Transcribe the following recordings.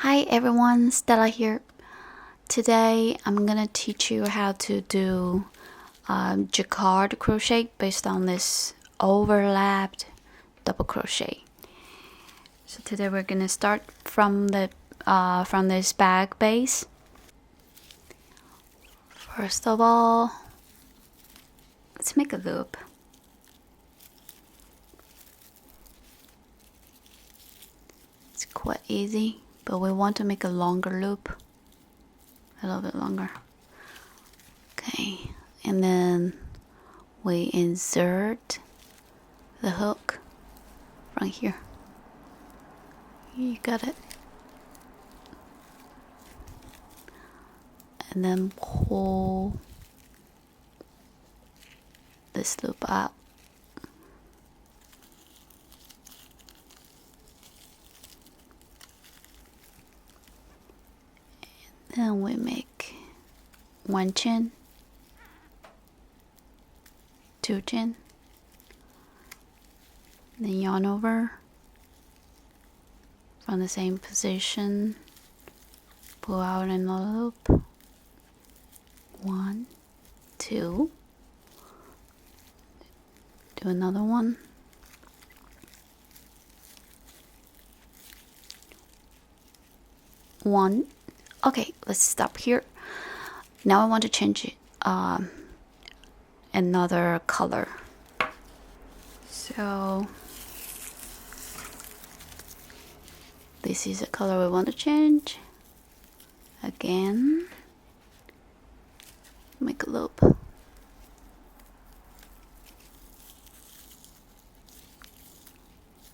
Hi everyone, Stella here. Today I'm gonna teach you how to do jacquard crochet based on this overlapped double crochet. So today we're gonna start from this bag base. First of all, let's make a loop. It's quite easy, but we want to make a longer loop, a little bit longer. Okay, and then we insert the hook right here. You got it. And then pull this loop out. And then we make one chain, two chain, then yarn over from the same position, pull out another loop, 1, 2, do another one, 1. Okay, let's stop here. Now I want to change it, another color. So this is the color we want to change. Again, make a loop.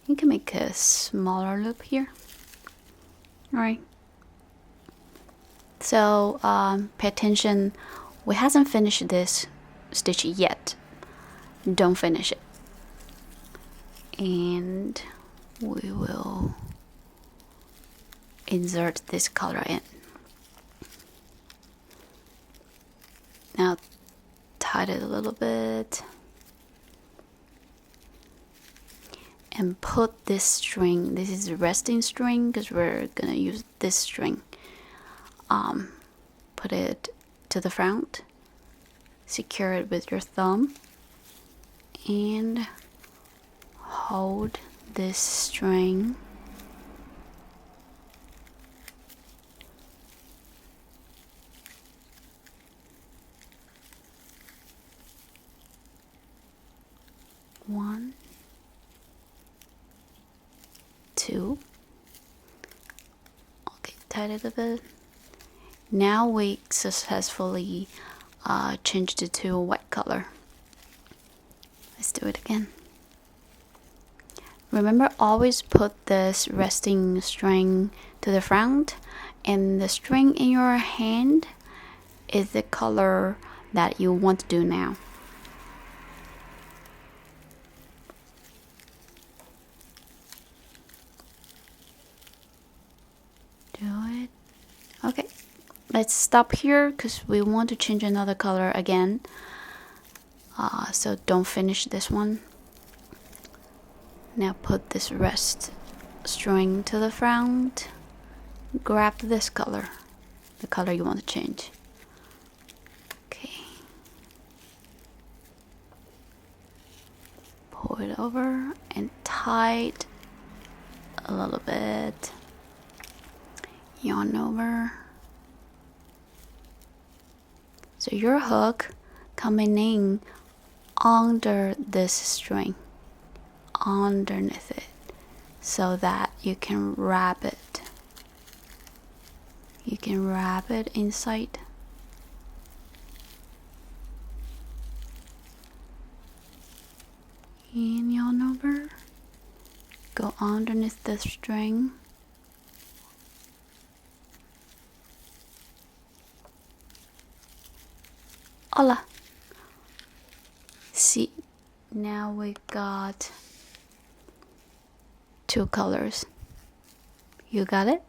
You can make a smaller loop here. Alright. So pay attention, we hasn't finished this stitch yet. Don't finish it. And we will insert this color in. Now tight it a little bit and put this string, this is the resting string because we're gonna use this string. Put it to the front, secure it with your thumb, and hold this string one, two. Okay, tight it a bit. Now we successfully changed it to a white color. Let's do it again. Remember, always put this resting string to the front, and the string in your hand is the color that you want to do now. Do it. Okay. Let's stop here because we want to change another color again. So don't finish this one. Now put this rest string to the front. Grab this color, the color you want to change. Okay. Pull it over and tight a little bit. Yarn over. So your hook coming in under this string, underneath it, so that you can wrap it. You can wrap it inside. And yarn over, go underneath the string. Hola. See, now we got two colors. You got it?